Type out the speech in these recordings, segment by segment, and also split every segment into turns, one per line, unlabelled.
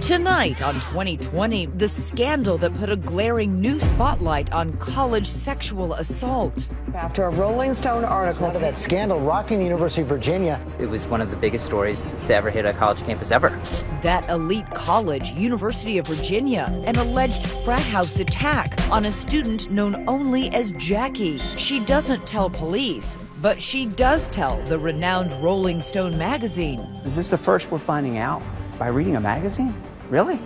Tonight on 2020, the scandal that put a glaring new spotlight on college sexual assault.
After a Rolling Stone article
Out of that scandal rocking the University of Virginia.
It was one of the biggest stories to ever hit a college campus ever.
That elite college, University of Virginia, an alleged frat house attack on a student known only as Jackie. She doesn't tell police, but she does tell the renowned Rolling Stone magazine.
Is this the first we're finding out by reading a magazine? Really?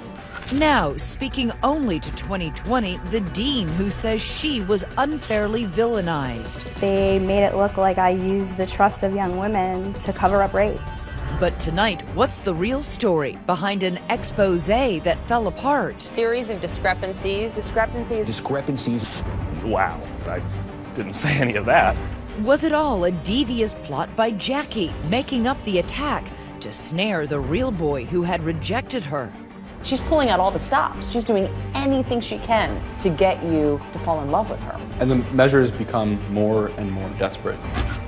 Now, speaking only to 2020, the dean who says she was unfairly villainized.
They made it look like I used the trust of young women to cover up rapes.
But tonight, what's the real story behind an expose that fell apart?
series of discrepancies.
Wow, I didn't say any of that.
Was it all a devious plot by Jackie, making up the attack to snare the real boy who had rejected her?
She's pulling out all the stops. She's doing anything she can to get you to fall in love with her.
And the measures become more and more desperate.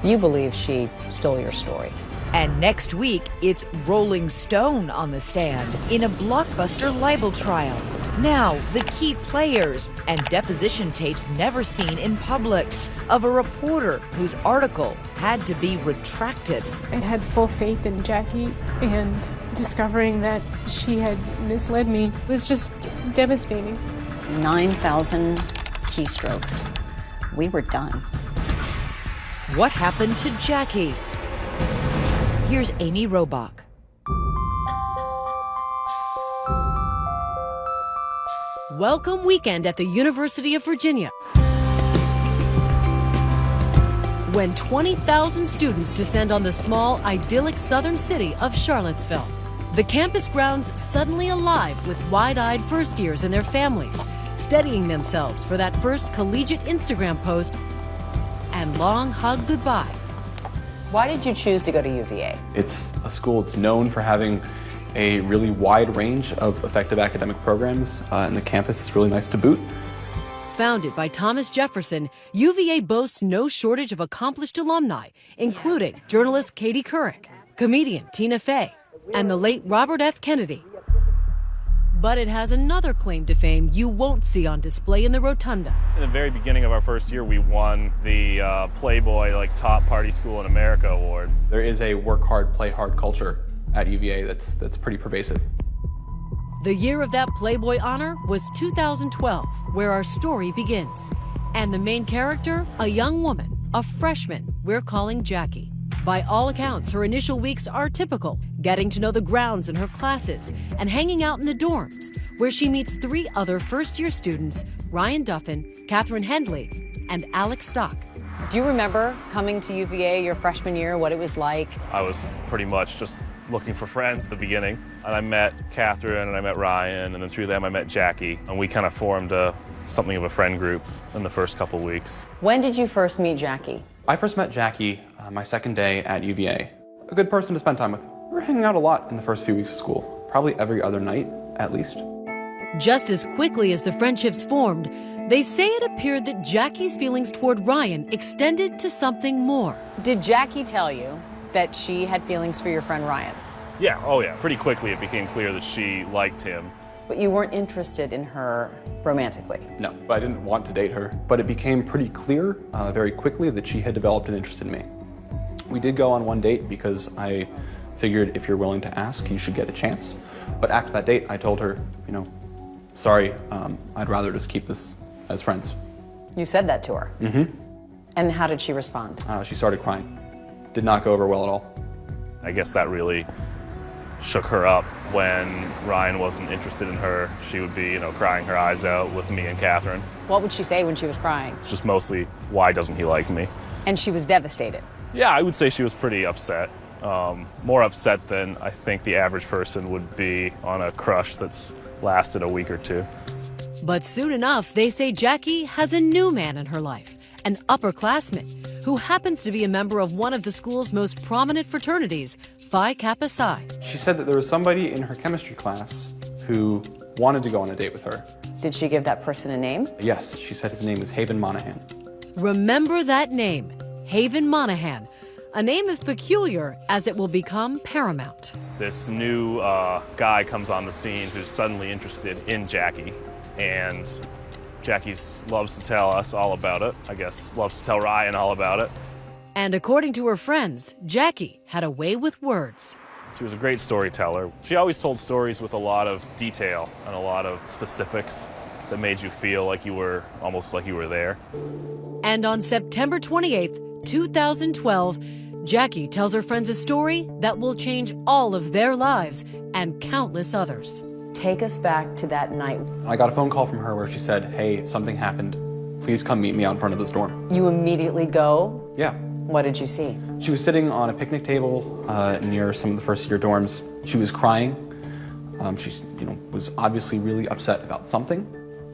You believe she stole your story.
And next week, it's Rolling Stone on the stand in a blockbuster libel trial. Now, the key players and deposition tapes never seen in public of a reporter whose article had to be retracted.
I had full faith in Jackie, and discovering that she had misled me was just devastating.
9,000 keystrokes. We were done.
What happened to Jackie? Here's Amy Robach.
Welcome weekend at the University of Virginia, when 20,000 students descend on the small, idyllic southern city of Charlottesville. The campus grounds suddenly alive with wide-eyed first years and their families, steadying themselves for that first collegiate Instagram post and long hug goodbye.
Why did you choose to go to UVA?
It's a school that's known for having a really wide range of effective academic programs, and the campus is really nice to boot.
Founded by Thomas Jefferson, UVA boasts no shortage of accomplished alumni, including journalist Katie Couric, comedian Tina Fey, and the late Robert F. Kennedy. But it has another claim to fame you won't see on display in the rotunda.
In the very beginning of our first year, we won the Playboy Top Party School in America award.
There is a work hard, play hard culture at UVA that's pretty pervasive.
The year of that Playboy honor was 2012, where our story begins. And the main character, a young woman, a freshman we're calling Jackie. By all accounts, her initial weeks are typical, getting to know the grounds in her classes and hanging out in the dorms, where she meets 3 other first-year students, Ryan Duffin, Catherine Hendley, and Alex Stock.
Do you remember coming to UVA your freshman year, what it was like?
I was pretty much just looking for friends at the beginning. And I met Catherine and I met Ryan, and then through them I met Jackie. And we kind of formed something of a friend group in the first couple weeks.
When did you first meet Jackie?
I first met Jackie my second day at UVA. A good person to spend time with. We were hanging out a lot in the first few weeks of school, probably every other night at least.
Just as quickly as the friendships formed, they say it appeared that Jackie's feelings toward Ryan extended to something more.
Did Jackie tell you that she had feelings for your friend Ryan?
Yeah, oh yeah. Pretty quickly it became clear that she liked him.
But you weren't interested in her romantically?
No, but I didn't want to date her. But it became pretty clear very quickly that she had developed an interest in me. We did go on one date because I figured if you're willing to ask, you should get a chance. But after that date, I told her, sorry, I'd rather just keep this as friends.
You said that to her?
Mm-hmm.
And how did she respond?
She started crying. Did not go over well at all.
I guess that really shook her up. When Ryan wasn't interested in her, she would be, crying her eyes out with me and Catherine.
What would she say when she was crying?
It's just mostly, why doesn't he like me?
And she was devastated.
Yeah, I would say she was pretty upset. More upset than I think the average person would be on a crush that's lasted a week or two.
But soon enough, they say Jackie has a new man in her life, an upperclassman who happens to be a member of one of the school's most prominent fraternities, Phi Kappa Psi.
She said that there was somebody in her chemistry class who wanted to go on a date with her.
Did she give that person a name?
Yes, she said his name is Haven Monahan.
Remember that name, Haven Monahan, a name as peculiar as it will become paramount.
This new guy comes on the scene who's suddenly interested in Jackie, and Jackie loves to tell us all about it. I guess loves to tell Ryan all about it.
And according to her friends, Jackie had a way with words.
She was a great storyteller. She always told stories with a lot of detail and a lot of specifics that made you feel like you were almost like you were there.
And on September 28th, 2012, Jackie tells her friends a story that will change all of their lives and countless others.
Take us back to that night.
I got a phone call from her where she said, "Hey, something happened. Please come meet me out in front of this dorm."
You immediately go?
Yeah.
What did you see?
She was sitting on a picnic table near some of the first-year dorms. She was crying. She, was obviously really upset about something.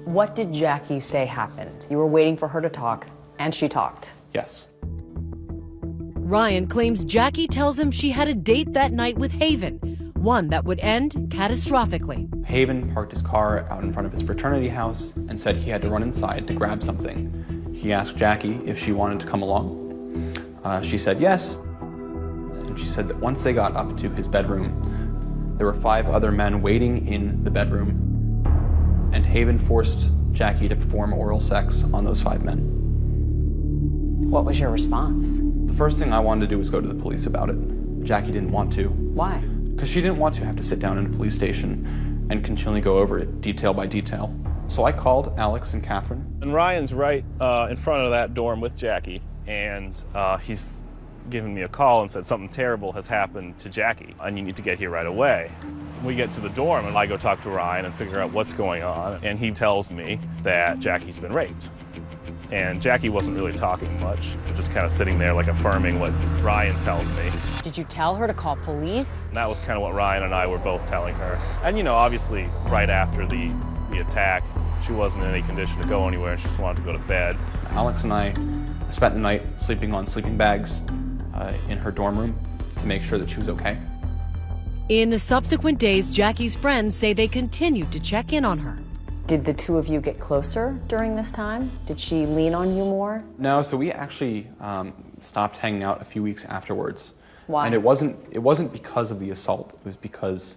What did Jackie say happened? You were waiting for her to talk, and she talked.
Yes.
Ryan claims Jackie tells him she had a date that night with Haven, one that would end catastrophically.
Haven parked his car out in front of his fraternity house and said he had to run inside to grab something. He asked Jackie if she wanted to come along. She said yes, and she said that once they got up to his bedroom, there were 5 other men waiting in the bedroom, and Haven forced Jackie to perform oral sex on those 5 men.
What was your response?
The first thing I wanted to do was go to the police about it. Jackie didn't want to.
Why?
Because she didn't want to have to sit down in a police station and continually go over it detail by detail. So I called Alex and Catherine.
And Ryan's right in front of that dorm with Jackie, and he's given me a call and said something terrible has happened to Jackie, and you need to get here right away. We get to the dorm, and I go talk to Ryan and figure out what's going on, and he tells me that Jackie's been raped. And Jackie wasn't really talking much, just kind of sitting there like affirming what Ryan tells me.
Did you tell her to call police?
And that was kind of what Ryan and I were both telling her. And obviously right after the attack, she wasn't in any condition to go anywhere and she just wanted to go to bed.
Alex and I spent the night sleeping on sleeping bags in her dorm room to make sure that she was okay.
In the subsequent days, Jackie's friends say they continued to check in on her.
Did the two of you get closer during this time? Did she lean on you more?
No, so we actually stopped hanging out a few weeks afterwards.
Why?
And it wasn't because of the assault. It was because,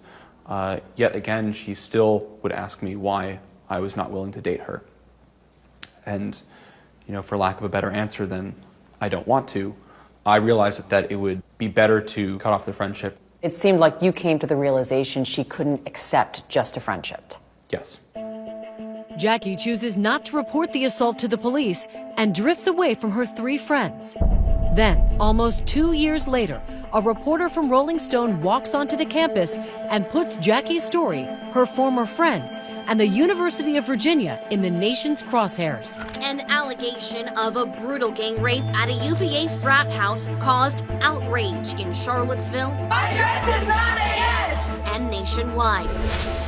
yet again, she still would ask me why I was not willing to date her. And, for lack of a better answer than I don't want to, I realized that it would be better to cut off the friendship.
It seemed like you came to the realization she couldn't accept just a friendship.
Yes.
Jackie chooses not to report the assault to the police and drifts away from her 3 friends. Then, almost 2 years later, a reporter from Rolling Stone walks onto the campus and puts Jackie's story, her former friends, and the University of Virginia in the nation's crosshairs.
An allegation of a brutal gang rape at a UVA frat house caused outrage in Charlottesville.
My dress is not a yes!
And nationwide.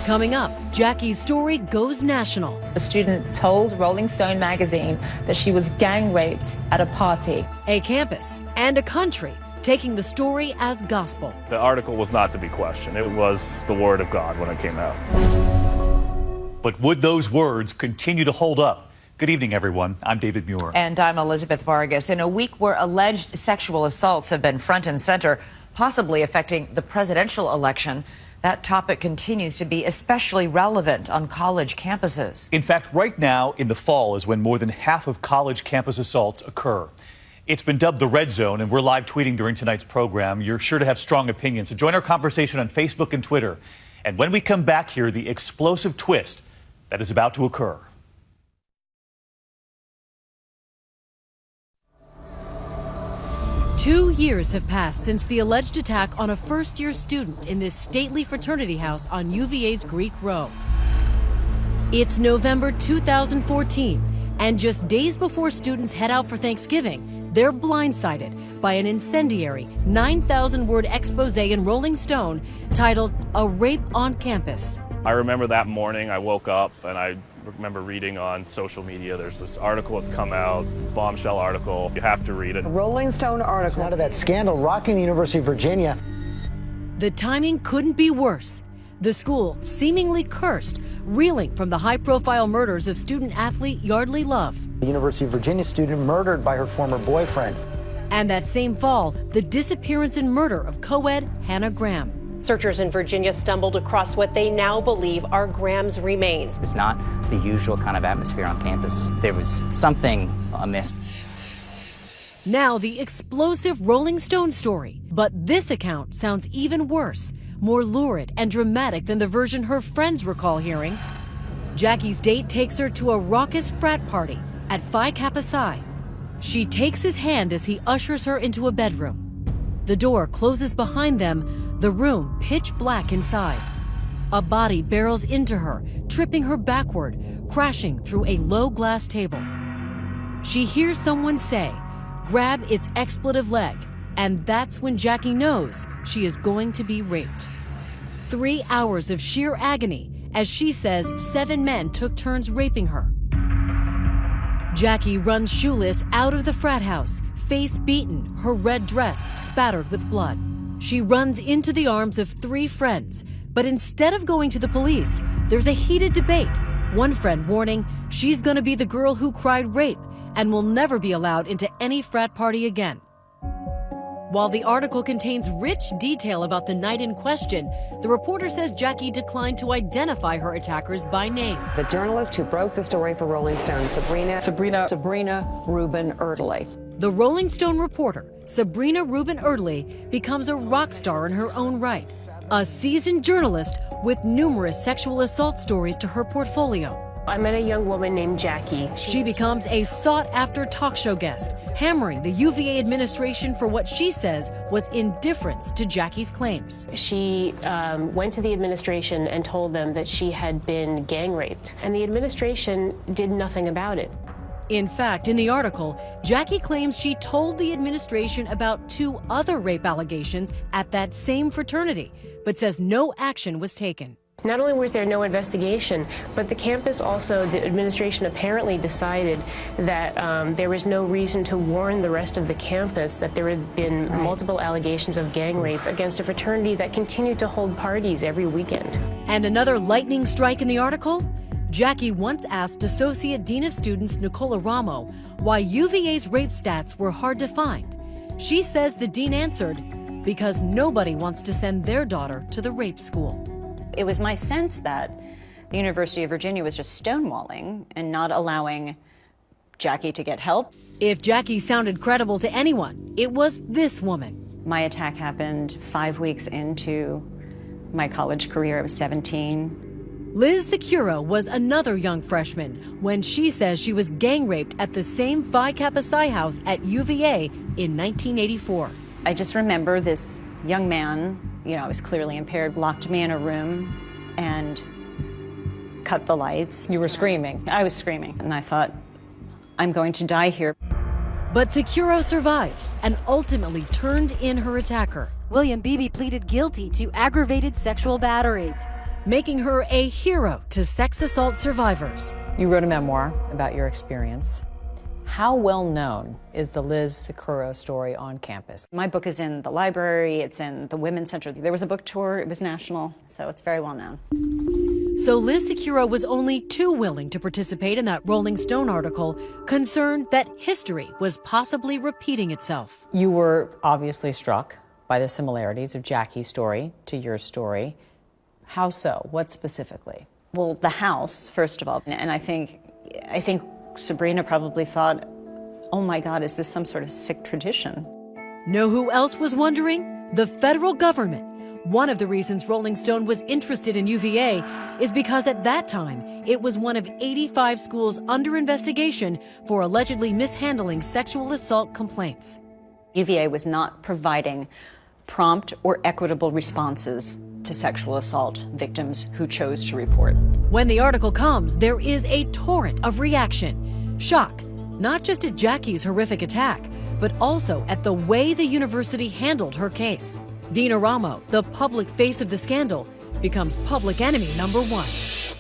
Coming up, Jackie's story goes national.
A student told Rolling Stone magazine that she was gang raped at a party.
A campus and a country taking the story as gospel.
The article was not to be questioned. It was the word of God when it came out.
But would those words continue to hold up? Good evening, everyone. I'm David Muir.
And I'm Elizabeth Vargas. In a week where alleged sexual assaults have been front and center, possibly affecting the presidential election, that topic continues to be especially relevant on college campuses.
In fact, right now in the fall is when more than half of college campus assaults occur. It's been dubbed the Red Zone, and we're live tweeting during tonight's program. You're sure to have strong opinions, so join our conversation on Facebook and Twitter. And when we come back here, the explosive twist that is about to occur.
Two years have passed since the alleged attack on a first-year student in this stately fraternity house on UVA's Greek Row. It's November 2014, and just days before students head out for Thanksgiving, they're blindsided by an incendiary 9,000-word expose in Rolling Stone titled "A Rape on Campus."
I remember that morning I woke up and I remember reading on social media, there's this article that's come out, bombshell article. You have to read it.
Rolling Stone article. Out of that scandal rocking the University of Virginia.
The timing couldn't be worse. The school, seemingly cursed, reeling from the high-profile murders of student-athlete Yardley Love.
The University of Virginia student murdered by her former boyfriend.
And that same fall, the disappearance and murder of co-ed Hannah Graham.
Searchers in Virginia stumbled across what they now believe are Graham's remains.
It's not the usual kind of atmosphere on campus. There was something amiss.
Now the explosive Rolling Stone story. But this account sounds even worse, more lurid and dramatic than the version her friends recall hearing. Jackie's date takes her to a raucous frat party at Phi Kappa Psi. She takes his hand as he ushers her into a bedroom. The door closes behind them, the room pitch black inside. A body barrels into her, tripping her backward, crashing through a low glass table. She hears someone say, "Grab its expletive leg," and that's when Jackie knows she is going to be raped. 3 hours of sheer agony as she says 7 men took turns raping her. Jackie runs shoeless out of the frat house, face beaten, her red dress spattered with blood. She runs into the arms of 3 friends, but instead of going to the police, there's a heated debate. One friend warning she's gonna be the girl who cried rape and will never be allowed into any frat party again. While the article contains rich detail about the night in question, the reporter says Jackie declined to identify her attackers by name.
The journalist who broke the story for Rolling Stone, Sabrina Rubin Erdely.
The Rolling Stone reporter, Sabrina Rubin Erdely, becomes a rock star in her own right. A seasoned journalist with numerous sexual assault stories to her portfolio.
I met a young woman named Jackie.
She becomes a sought-after talk show guest, hammering the UVA administration for what she says was indifference to Jackie's claims.
She went to the administration and told them that she had been gang raped, and the administration did nothing about it.
In fact, in the article, Jackie claims she told the administration about 2 other rape allegations at that same fraternity, but says no action was taken.
Not only was there no investigation, but the campus also, the administration apparently decided that there was no reason to warn the rest of the campus that there had been multiple allegations of gang rape against a fraternity that continued to hold parties every weekend.
And another lightning strike in the article? Jackie once asked Associate Dean of Students Nicola Ramo why UVA's rape stats were hard to find. She says the dean answered, because nobody wants to send their daughter to the rape school.
It was my sense that the University of Virginia was just stonewalling and not allowing Jackie to get help.
If Jackie sounded credible to anyone, it was this woman.
My attack happened 5 weeks into my college career. I was 17.
Liz Securo was another young freshman when she says she was gang raped at the same Phi Kappa Psi house at UVA in 1984.
I just remember this young man, I was clearly impaired, locked me in a room and cut the lights.
You were screaming.
I was screaming, and I thought, I'm going to die here.
But Securo survived and ultimately turned in her attacker.
William Beebe pleaded guilty to aggravated sexual battery,
making her a hero to sex assault survivors.
You wrote a memoir about your experience. How well known is the Liz Securo story on campus?
My book is in the library, it's in the Women's Center. There was a book tour, it was national, so it's very well known.
So Liz Securo was only too willing to participate in that Rolling Stone article, concerned that history was possibly repeating itself.
You were obviously struck by the similarities of Jackie's story to your story. How so? What specifically?
Well, the house, first of all, and I think Sabrina probably thought, oh my God, is this some sort of sick tradition?
Know who else was wondering? The federal government. One of the reasons Rolling Stone was interested in UVA is because at that time, it was one of 85 schools under investigation for allegedly mishandling sexual assault complaints.
UVA was not providing prompt or equitable responses to sexual assault victims who chose to report.
When the article comes, there is a torrent of reaction. Shock, not just at Jackie's horrific attack, but also at the way the university handled her case. Dina Ramo, the public face of the scandal, becomes public enemy #1.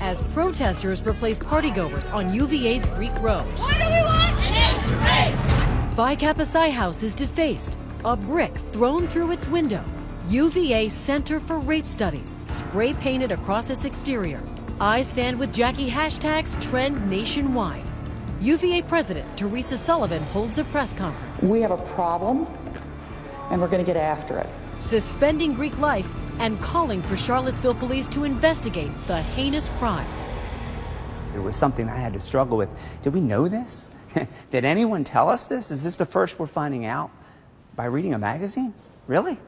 As protesters replace partygoers on UVA's Greek Road.
What do we want? An end to rape!
Phi Kappa Psi house is defaced, a brick thrown through its window. UVA Center for Rape Studies spray painted across its exterior. I Stand With Jackie hashtags trend nationwide. UVA President Teresa Sullivan holds a press conference.
We have a problem, and we're going to get after it.
Suspending Greek life and calling for Charlottesville police to investigate the heinous crime.
It was something I had to struggle with. Did we know this? Did anyone tell us this? Is this the first we're finding out by reading a magazine? Really?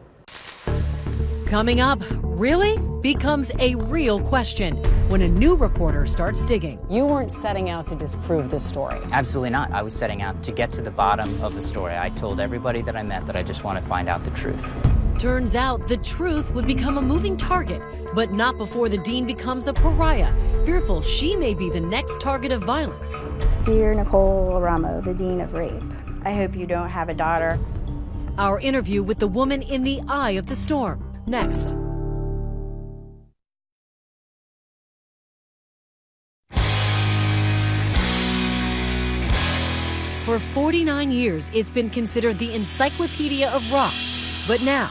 Coming up, really becomes a real question when a new reporter starts digging.
You weren't setting out to disprove this story.
Absolutely not. I was setting out to get to the bottom of the story. I told everybody that I met that I just want to find out the truth.
Turns out the truth would become a moving target, but not before the dean becomes a pariah, fearful she may be the next target of violence.
Dear Nicole Ramo, the dean of rape, I hope you don't have a daughter.
Our interview with the woman in the eye of the storm. Next. For 49 years, it's been considered the encyclopedia of rock. But now,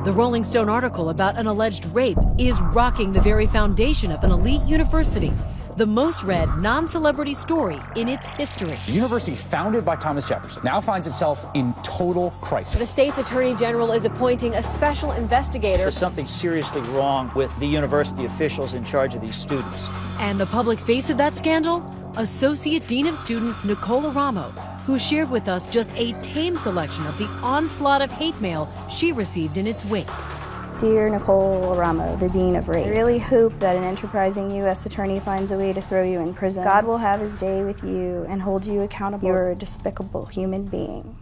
the Rolling Stone article about an alleged rape is rocking the very foundation of an elite university. The most read non-celebrity story in its history.
The university founded by Thomas Jefferson now finds itself in total crisis.
The state's attorney general is appointing a special investigator.
There's something seriously wrong with the university officials in charge of these students.
And the public face of that scandal? Associate Dean of Students Nicole Ramo, who shared with us just a tame selection of the onslaught of hate mail she received in its wake.
Dear Nicole Ramo, the dean of rape, I really hope that an enterprising U.S. attorney finds a way to throw you in prison. God will have his day with you and hold you accountable. You're a despicable human being.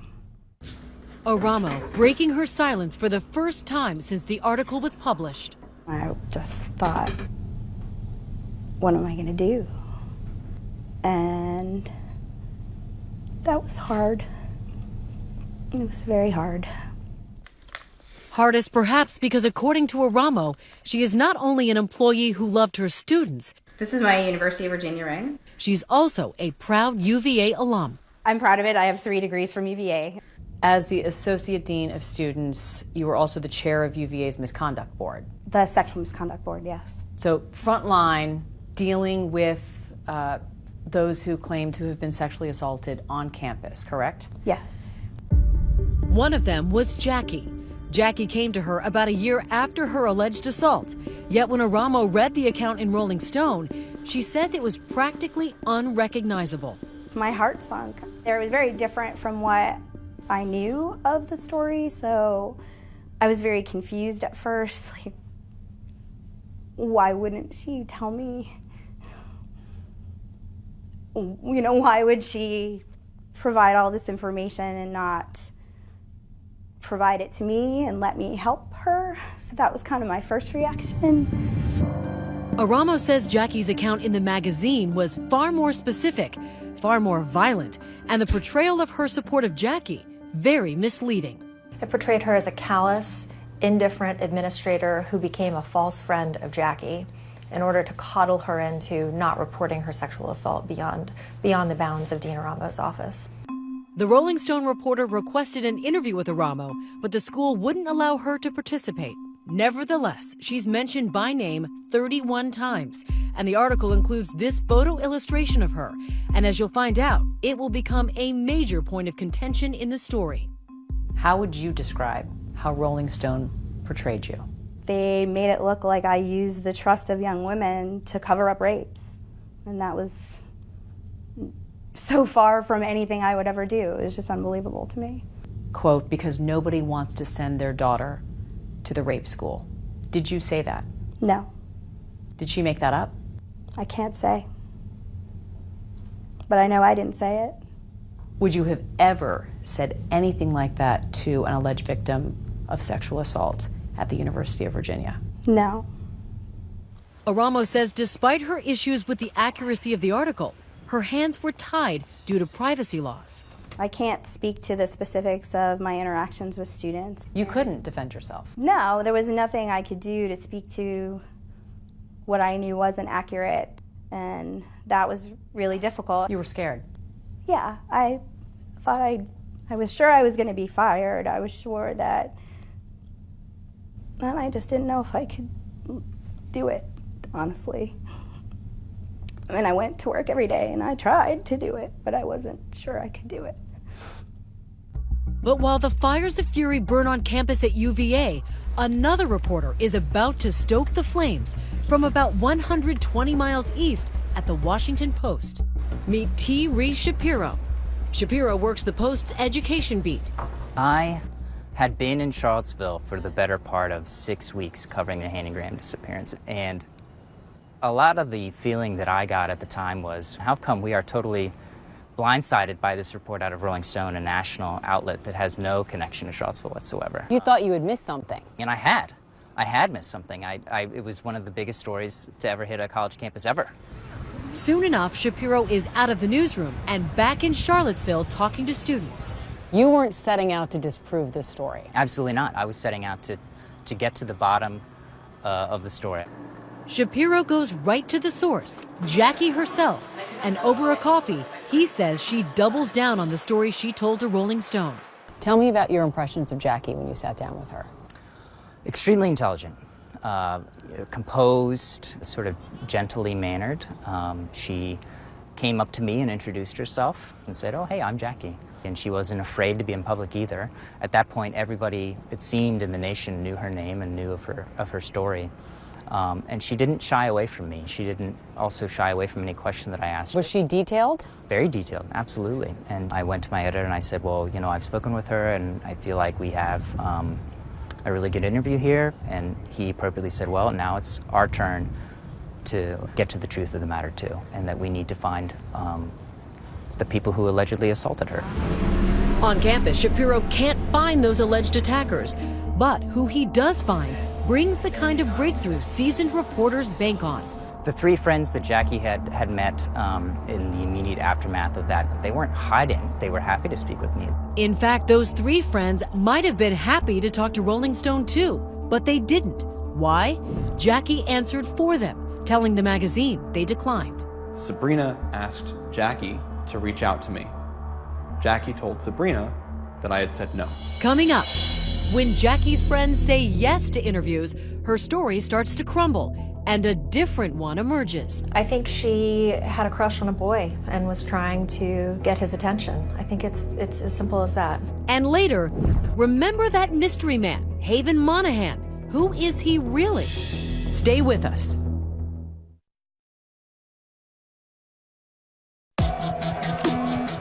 Ramo breaking her silence for the first time since the article was published.
I just thought, what am I going to do? And that was hard. It was very hard.
Hardest perhaps because according to Ramo, she is not only an employee who loved her students.
This is my University of Virginia ring.
She's also a proud UVA alum.
I'm proud of it. I have 3 degrees from UVA.
As the Associate Dean of Students, you were also the chair of UVA's Misconduct Board.
The Sexual Misconduct Board, yes.
So frontline, dealing with those who claim to have been sexually assaulted on campus, correct?
Yes.
One of them was Jackie. Jackie came to her about a year after her alleged assault. Yet when Ramo read the account in Rolling Stone, she says it was practically unrecognizable.
My heart sunk. It was very different from what I knew of the story, so I was very confused at first. Like, why wouldn't she tell me? You know, why would she provide all this information and not provide it to me and let me help her? So that was kind of my first reaction.
Ramo says Jackie's account in the magazine was far more specific, far more violent, and the portrayal of her support of Jackie very misleading.
It portrayed her as a callous, indifferent administrator who became a false friend of Jackie in order to coddle her into not reporting her sexual assault beyond the bounds of Dean Ramo's office.
The Rolling Stone reporter requested an interview with Ramo, but the school wouldn't allow her to participate. Nevertheless, she's mentioned by name 31 times, and the article includes this photo illustration of her. And as you'll find out, it will become a major point of contention in the story.
How would you describe how Rolling Stone portrayed you?
They made it look like I used the trust of young women to cover up rapes, and that was so far from anything I would ever do. It was just unbelievable to me.
Quote, because nobody wants to send their daughter to the rape school. Did you say that?
No.
Did she make that up?
I can't say. But I know I didn't say it.
Would you have ever said anything like that to an alleged victim of sexual assault at the University of Virginia?
No.
Ramo says despite her issues with the accuracy of the article, her hands were tied due to privacy laws.
I can't speak to the specifics of my interactions with students.
You couldn't defend yourself?
No, there was nothing I could do to speak to what I knew wasn't accurate, and that was really difficult.
You were scared?
Yeah, I thought I was sure I was going to be fired. I was sure that, and I just didn't know if I could do it, honestly. And I went to work every day, and I tried to do it, but I wasn't sure I could do it.
But while the fires of fury burn on campus at UVA, another reporter is about to stoke the flames from about 120 miles east at the Washington Post. Meet T. Reese Shapiro. Shapiro works the Post's education beat.
I had been in Charlottesville for the better part of 6 weeks covering the Haney Graham disappearance, and a lot of the feeling that I got at the time was, how come we are totally blindsided by this report out of Rolling Stone, a national outlet that has no connection to Charlottesville whatsoever?
You thought you had missed something.
And I had missed something. It was one of the biggest stories to ever hit a college campus ever.
Soon enough, Shapiro is out of the newsroom and back in Charlottesville talking to students.
You weren't setting out to disprove this story.
Absolutely not. I was setting out to get to the bottom of the story.
Shapiro goes right to the source, Jackie herself, and over a coffee, he says she doubles down on the story she told to Rolling Stone.
Tell me about your impressions of Jackie when you sat down with her.
Extremely intelligent, composed, sort of gently mannered. She came up to me and introduced herself and said, "Oh, hey, I'm Jackie." And she wasn't afraid to be in public either. At that point, everybody, it seemed, in the nation knew her name and knew of her story. And she didn't shy away from me. She didn't also shy away from any question that I asked her.
Was she detailed?
Very detailed, absolutely. And I went to my editor and I said, well, you know, I've spoken with her and I feel like we have a really good interview here. And he appropriately said, well, now it's our turn to get to the truth of the matter too, and that we need to find the people who allegedly assaulted her.
On campus, Shapiro can't find those alleged attackers, but who he does find brings the kind of breakthrough seasoned reporters bank on.
The three friends that Jackie had met in the immediate aftermath of that, they weren't hiding. They were happy to speak with me.
In fact, those three friends might have been happy to talk to Rolling Stone too, but they didn't. Why? Jackie answered for them, telling the magazine they declined.
Sabrina asked Jackie to reach out to me. Jackie told Sabrina that I had said no.
Coming up, when Jackie's friends say yes to interviews, her story starts to crumble and a different one emerges.
I think she had a crush on a boy and was trying to get his attention. I think it's as simple as that.
And later, remember that mystery man, Haven Monahan. Who is he really? Stay with us.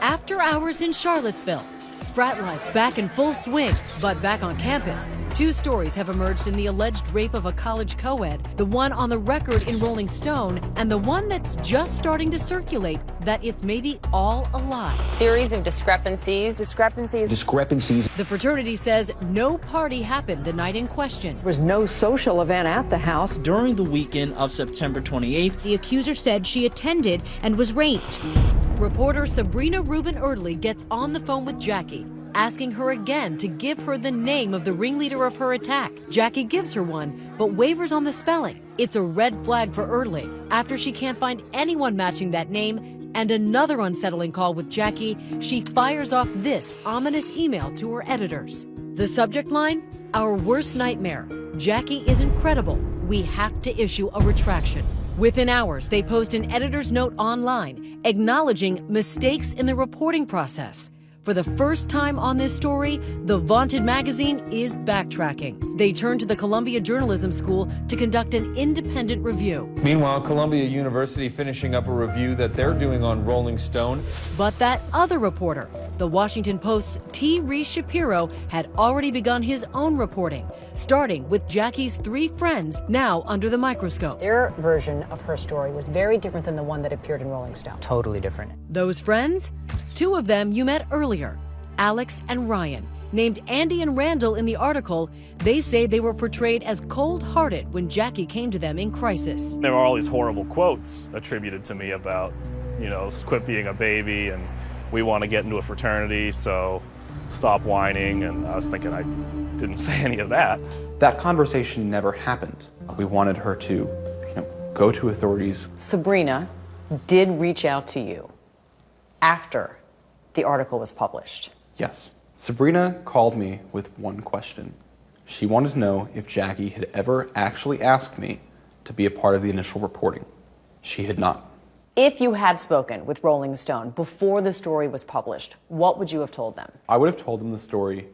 After hours in Charlottesville, frat life back in full swing, but back on campus. Two stories have emerged in the alleged rape of a college co-ed, the one on the record in Rolling Stone, and the one that's just starting to circulate that it's maybe all a lie.
Series of discrepancies.
The fraternity says no party happened the night in question.
There was no social event at the house.
During the weekend of September 28th,
the accuser said she attended and was raped.
Reporter Sabrina Rubin Erdely gets on the phone with Jackie, asking her again to give her the name of the ringleader of her attack. Jackie gives her one, but wavers on the spelling. It's a red flag for Erdely after she can't find anyone matching that name, and another unsettling call with Jackie, she fires off this ominous email to her editors. The subject line? Our worst nightmare. Jackie isn't credible. We have to issue a retraction. Within hours, they post an editor's note online acknowledging mistakes in the reporting process. For the first time on this story, the vaunted magazine is backtracking. They turn to the Columbia Journalism School to conduct an independent review.
Meanwhile, Columbia University finishing up a review that they're doing on Rolling Stone.
But that other reporter, the Washington Post's T. Reese Shapiro, had already begun his own reporting, starting with Jackie's three friends now under the microscope.
Their version of her story was very different than the one that appeared in Rolling Stone.
Totally different.
Those friends? Two of them you met earlier, Alex and Ryan. Named Andy and Randall in the article, they say they were portrayed as cold-hearted when Jackie came to them in crisis.
There were all these horrible quotes attributed to me about, you know, quit being a baby and we want to get into a fraternity, so stop whining. And I was thinking I didn't say any of that.
That conversation never happened. We wanted her to, go to authorities.
Sabrina did reach out to you after the article was published.
Yes. Sabrina called me with one question. She wanted to know if Jackie had ever actually asked me to be a part of the initial reporting. She had not.
If you had spoken with Rolling Stone before the story was published, what would you have told them?
I would have told them the story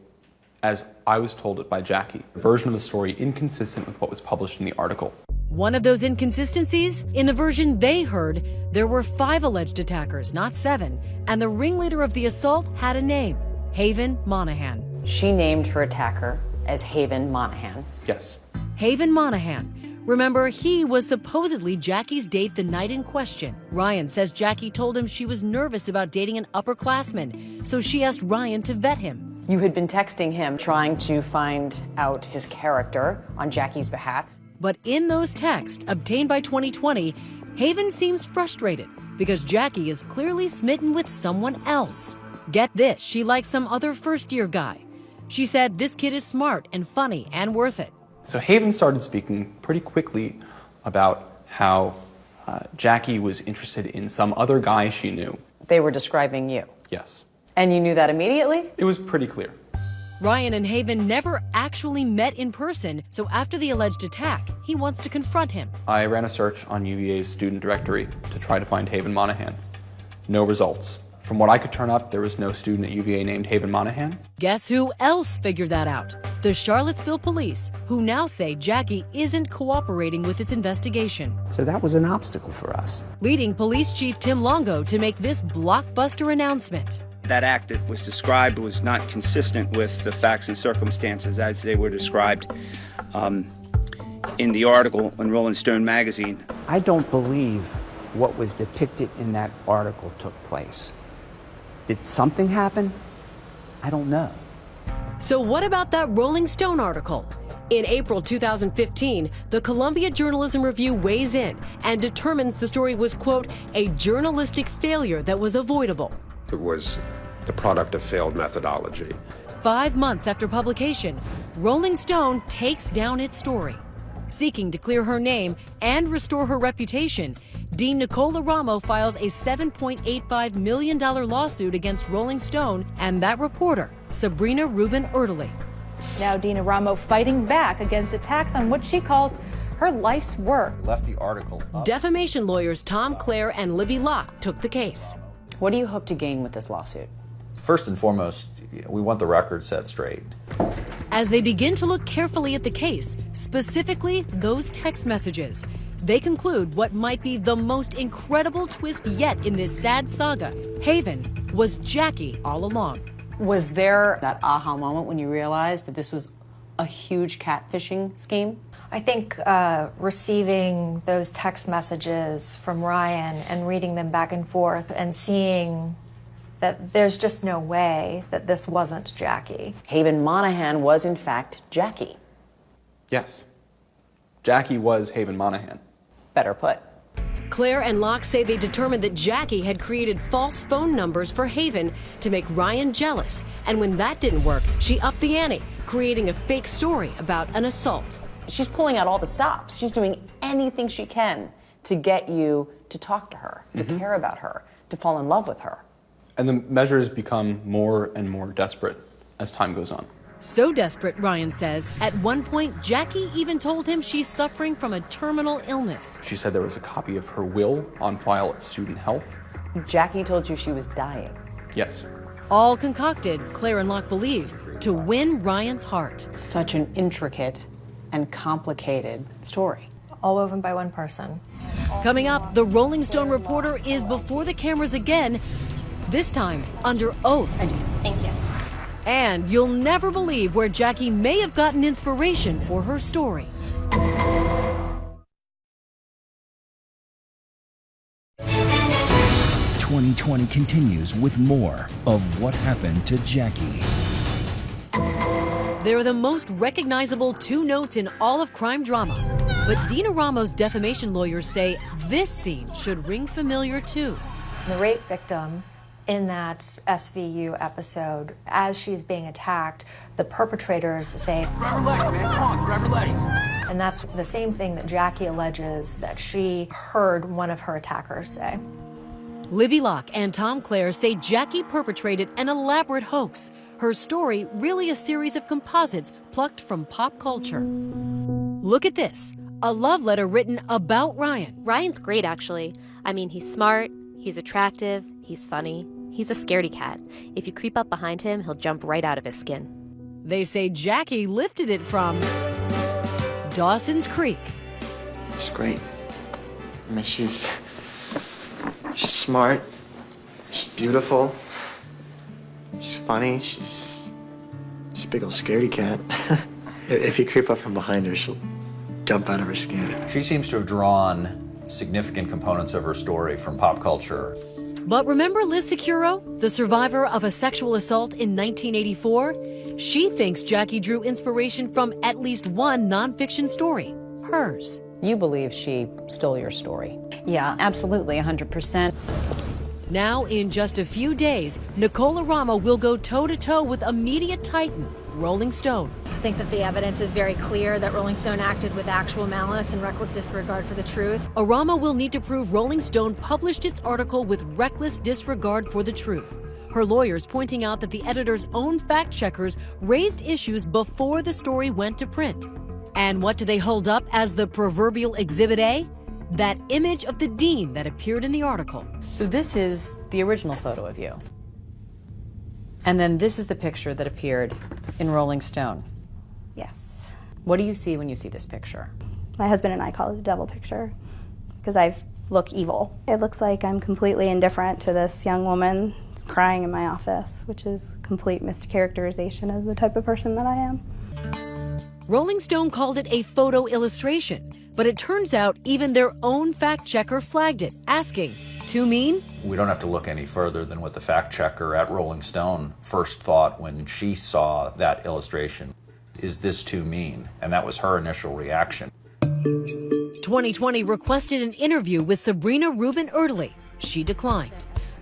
as I was told it by Jackie, a version of the story inconsistent with what was published in the article.
One of those inconsistencies, in the version they heard, there were 5 alleged attackers, not 7, and the ringleader of the assault had a name, Haven Monahan.
She named her attacker as Haven Monahan.
Yes.
Haven Monahan. Remember, he was supposedly Jackie's date the night in question. Ryan says Jackie told him she was nervous about dating an upperclassman, so she asked Ryan to vet him.
You had been texting him, trying to find out his character on Jackie's behalf.
But in those texts, obtained by 2020, Haven seems frustrated because Jackie is clearly smitten with someone else. Get this, she likes some other first-year guy. She said this kid is smart and funny and worth it.
So Haven started speaking pretty quickly about how Jackie was interested in some other guy she knew.
They were describing you.
Yes.
And you knew that immediately?
It was pretty clear.
Ryan and Haven never actually met in person, so after the alleged attack, he wants to confront him.
I ran a search on UVA's student directory to try to find Haven Monahan. No results. From what I could turn up, there was no student at UVA named Haven Monahan.
Guess who else figured that out? The Charlottesville police, who now say Jackie isn't cooperating with its investigation.
So that was an obstacle for us.
Leading Police Chief Tim Longo to make this blockbuster announcement.
That act that was described was not consistent with the facts and circumstances as they were described in the article in Rolling Stone magazine.
I don't believe what was depicted in that article took place. Did something happen? I don't know.
So what about that Rolling Stone article? In April 2015, the Columbia Journalism Review weighs in and determines the story was, quote, a journalistic failure that was avoidable.
It was the product of failed methodology.
5 months after publication, Rolling Stone takes down its story. Seeking to clear her name and restore her reputation, Dean Nicola Ramo files a $7.85 million lawsuit against Rolling Stone and that reporter, Sabrina Rubin Erdely.
Now Dina Ramo fighting back against attacks on what she calls her life's work.
Left the article up.
Defamation lawyers Tom Clare and Libby Locke took the case.
What do you hope to gain with this lawsuit?
First and foremost, we want the record set straight.
As they begin to look carefully at the case, specifically those text messages, they conclude what might be the most incredible twist yet in this sad saga. Haven was Jackie all along.
Was there that aha moment when you realized that this was a huge catfishing scheme?
I think receiving those text messages from Ryan and reading them back and forth and seeing that there's just no way that this wasn't Jackie.
Haven Monahan was, in fact, Jackie.
Yes. Jackie was Haven Monahan.
Better put.
Claire and Locke say they determined that Jackie had created false phone numbers for Haven to make Ryan jealous. And when that didn't work, she upped the ante, creating a fake story about an assault.
She's pulling out all the stops. She's doing anything she can to get you to talk to her, to care about her, to fall in love with her.
And the measures become more and more desperate as time goes on.
So desperate, Ryan says, at one point, Jackie even told him she's suffering from a terminal illness.
She said there was a copy of her will on file at Student Health.
Jackie told you she was dying.
Yes.
All concocted, Claire and Locke believe, to win Ryan's heart.
Such an intricate and complicated story.
All woven by one person.
Coming up, the Rolling Stone reporter is before the cameras again, this time under oath.
I do. Thank you.
And you'll never believe where Jackie may have gotten inspiration for her story.
2020 continues with more of What Happened to Jackie.
They're the most recognizable 2 notes in all of crime drama. But Dina Ramos' defamation lawyers say this scene should ring familiar too.
The rape victim in that SVU episode, as she's being attacked, the perpetrators say, "Grab her legs, man, come on, grab her legs." And that's the same thing that Jackie alleges that she heard one of her attackers say.
Libby Locke and Tom Clare say Jackie perpetrated an elaborate hoax. Her story really a series of composites plucked from pop culture. Look at this. a love letter written about Ryan.
Ryan's great, actually. I mean, he's smart, he's attractive, he's funny, he's a scaredy cat. If you creep up behind him, he'll jump right out of his skin.
They say Jackie lifted it from Dawson's Creek.
She's great. I mean, she's smart, she's beautiful, she's funny, she's a big old scaredy cat. If you creep up from behind her, she'll jump out of her skin.
She seems to have drawn significant components of her story from pop culture.
But remember Liz Securo, the survivor of a sexual assault in 1984? She thinks Jackie drew inspiration from at least one nonfiction story, hers.
You believe she stole your story?
Yeah, absolutely, 100%.
Now, in just a few days, Nicole Aramo will go toe-to-toe with a media titan, Rolling Stone.
I think that the evidence is very clear that Rolling Stone acted with actual malice and reckless disregard for the truth.
Aramo will need to prove Rolling Stone published its article with reckless disregard for the truth. Her lawyers pointing out that the editor's own fact-checkers raised issues before the story went to print. And what do they hold up as the proverbial Exhibit A? That image of the dean that appeared in the article.
So this is the original photo of you. And then this is the picture that appeared in Rolling Stone.
Yes.
What do you see when you see this picture?
My husband and I call it the devil picture because I look evil. It looks like I'm completely indifferent to this young woman crying in my office, which is complete mischaracterization of the type of person that I am.
Rolling Stone called it a photo illustration, but it turns out even their own fact-checker flagged it, asking, too mean?
We don't have to look any further than what the fact checker at Rolling Stone first thought when she saw that illustration. Is this too mean? And that was her initial reaction.
2020 requested an interview with Sabrina Rubin Erdely. She declined.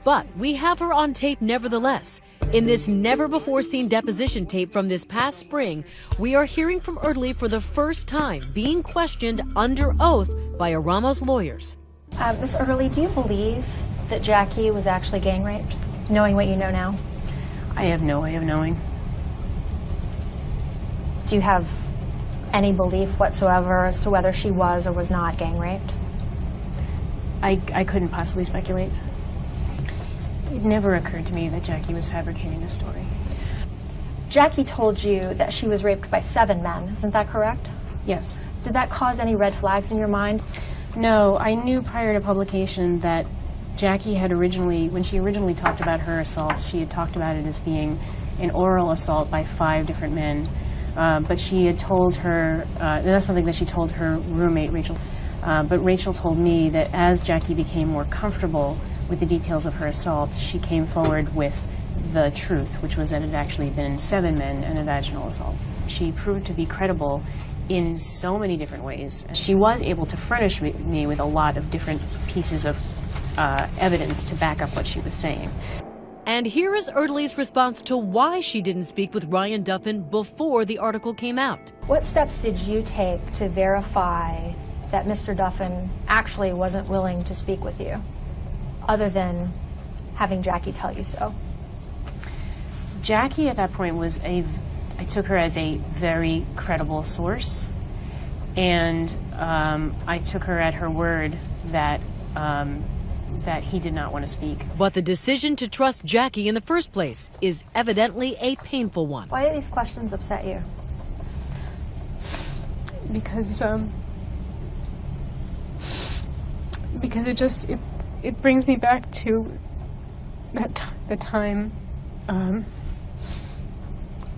But we have her on tape nevertheless. In this never-before-seen deposition tape from this past spring, we are hearing from Erdely for the first time being questioned under oath by Aramo's lawyers.
Ms. Erdely, do you believe that Jackie was actually gang raped, knowing what you know now?
I have no way of knowing.
Do you have any belief whatsoever as to whether she was or was not gang raped?
I couldn't possibly speculate. It never occurred to me that Jackie was fabricating a story.
Jackie told you that she was raped by 7 men, isn't that correct?
Yes.
Did that cause any red flags in your mind?
No, I knew prior to publication that Jackie had originally, when she originally talked about her assaults, she had talked about it as being an oral assault by 5 different men. But she had told her, and that's something that she told her roommate, Rachel. But Rachel told me that as Jackie became more comfortable with the details of her assault, she came forward with the truth, which was that it had actually been 7 men and a vaginal assault. She proved to be credible in so many different ways. She was able to furnish me with a lot of different pieces of evidence to back up what she was saying.
And here is Erdely's response to why she didn't speak with Ryan Duffin before the article came out.
What steps did you take to verify that Mr. Duffin actually wasn't willing to speak with you, other than having Jackie tell you so?
Jackie at that point was I took her as a very credible source, and I took her at her word that that he did not want to speak.
But the decision to trust Jackie in the first place is evidently a painful one.
Why do these questions upset you?
Because it brings me back to the time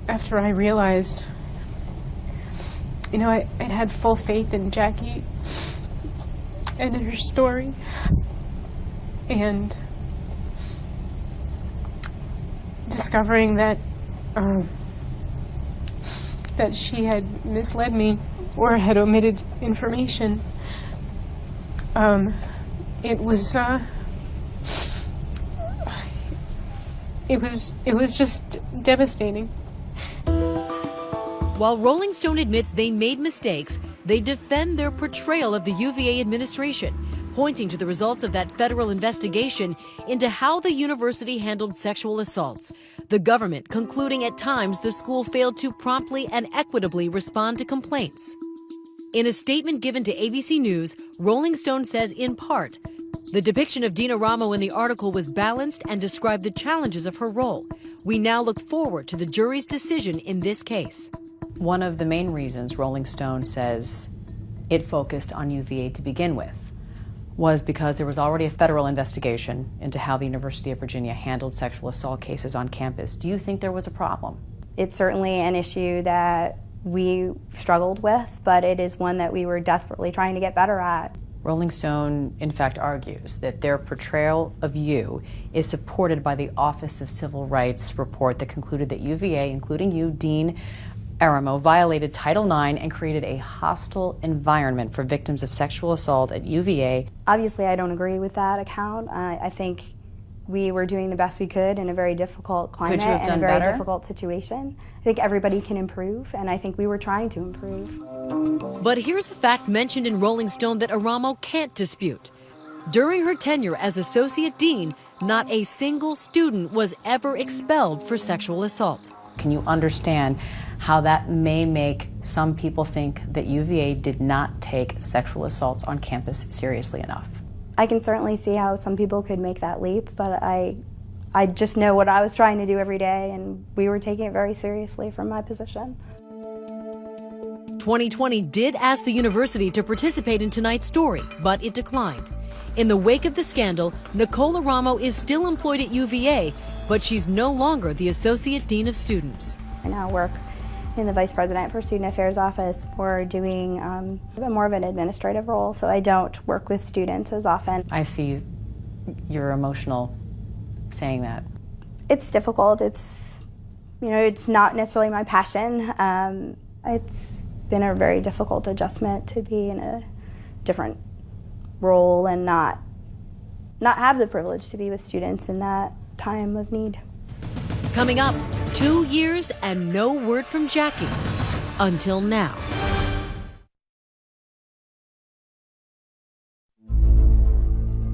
after I realized, you know, I had full faith in Jackie and in her story, and discovering that that she had misled me or had omitted information, it was just devastating.
While Rolling Stone admits they made mistakes, they defend their portrayal of the UVA administration, pointing to the results of that federal investigation into how the university handled sexual assaults. The government concluding at times the school failed to promptly and equitably respond to complaints. In a statement given to ABC News, Rolling Stone says, in part, the depiction of Dina Ramo in the article was balanced and described the challenges of her role. We now look forward to the jury's decision in this case.
One of the main reasons Rolling Stone says it focused on UVA to begin with was because there was already a federal investigation into how the University of Virginia handled sexual assault cases on campus. Do you think there was a problem?
It's certainly an issue that we struggled with, but it is one that we were desperately trying to get better at.
Rolling Stone, in fact, argues that their portrayal of you is supported by the Office of Civil Rights report that concluded that UVA, including you, Dean Aramo, violated Title IX and created a hostile environment for victims of sexual assault at UVA.
Obviously, I don't agree with that account. I think we were doing the best we could in a very difficult climate and a very difficult situation. I think everybody can improve, and I think we were trying to improve.
But here's a fact mentioned in Rolling Stone that Aramo can't dispute. During her tenure as associate dean, not a single student was ever expelled for sexual assault.
Can you understand how that may make some people think that UVA did not take sexual assaults on campus seriously enough?
I can certainly see how some people could make that leap, but I just know what I was trying to do every day, and we were taking it very seriously from my position.
2020 did ask the university to participate in tonight's story, but it declined. In the wake of the scandal, Nicole Aramo is still employed at UVA, but she's no longer the Associate Dean of Students.
I now work in the Vice President for Student Affairs Office. We're doing more of an administrative role, so I don't work with students as often.
I see you're emotional saying that.
It's difficult. It's not necessarily my passion. It's been a very difficult adjustment to be in a different role and not have the privilege to be with students in that time of need.
Coming up, 2 years and no word from Jackie. Until now.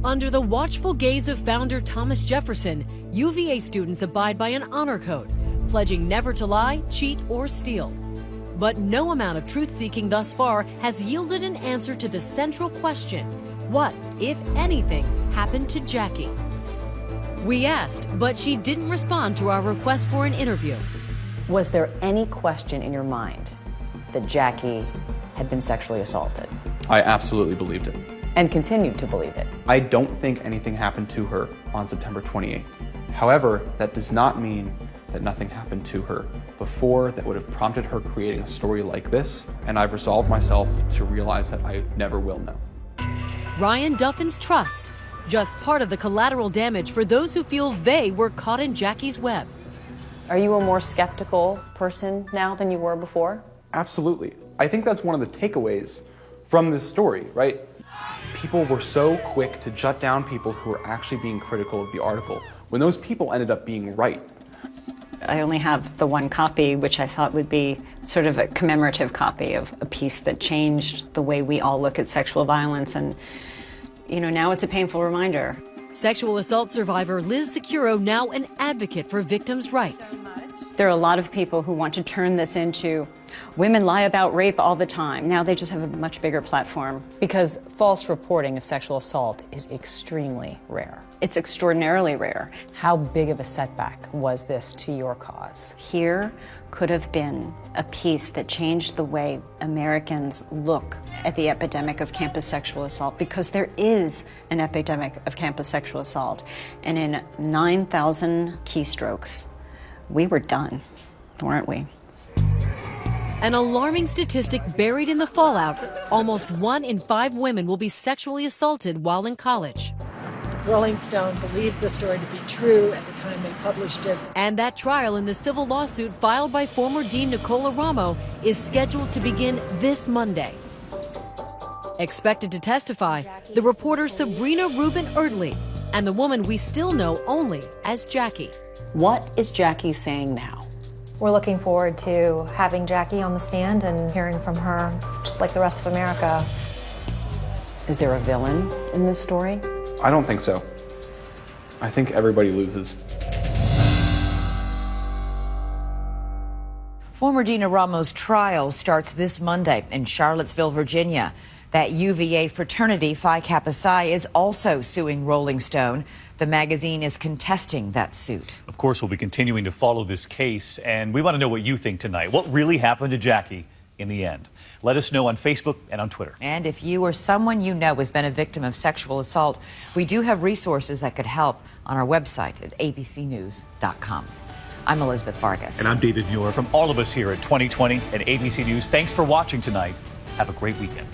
Under the watchful gaze of founder Thomas Jefferson, UVA students abide by an honor code, pledging never to lie, cheat, or steal. But no amount of truth-seeking thus far has yielded an answer to the central question: what, if anything, happened to Jackie? We asked, but she didn't respond to our request for an interview.
Was there any question in your mind that Jackie had been sexually assaulted?
I absolutely believed it.
And continued to believe it?
I don't think anything happened to her on September 28th. However, that does not mean that nothing happened to her before that would have prompted her creating a story like this, and I've resolved myself to realize that I never will know.
Ryan Duffin's trust, just part of the collateral damage for those who feel they were caught in Jackie's web.
Are you a more skeptical person now than you were before?
Absolutely. I think that's one of the takeaways from this story, right? People were so quick to shut down people who were actually being critical of the article, when those people ended up being right.
I only have the one copy, which I thought would be sort of a commemorative copy of a piece that changed the way we all look at sexual violence, and now it's a painful reminder.
Sexual assault survivor Liz Securo, now an advocate for victims' rights.
There are a lot of people who want to turn this into women lie about rape all the time. Now they just have a much bigger platform.
Because false reporting of sexual assault is extremely rare.
It's extraordinarily rare.
How big of a setback was this to your cause?
Here could have been a piece that changed the way Americans look at the epidemic of campus sexual assault, because there is an epidemic of campus sexual assault. And in 9,000 keystrokes, we were done, weren't we?
An alarming statistic buried in the fallout: almost 1 in 5 women will be sexually assaulted while in college.
Rolling Stone believed the story to be true at the time they published it.
And that trial in the civil lawsuit filed by former Dean Nicole Aramo is scheduled to begin this Monday. Expected to testify, the reporter Sabrina Rubin Erdely, and the woman we still know only as Jackie.
What is Jackie saying now?
We're looking forward to having Jackie on the stand and hearing from her, just like the rest of America.
Is there a villain in this story?
I don't think so. I think everybody loses.
Former Dina Ramos' trial starts this Monday in Charlottesville, Virginia. That UVA fraternity, Phi Kappa Psi, is also suing Rolling Stone. The magazine is contesting that suit.
Of course, we'll be continuing to follow this case, and we want to know what you think tonight. What really happened to Jackie in the end? Let us know on Facebook and on Twitter.
And if you or someone you know has been a victim of sexual assault, we do have resources that could help on our website at abcnews.com. I'm Elizabeth Vargas.
And I'm David Muir. From all of us here at 2020 and ABC News, thanks for watching tonight. Have a great weekend.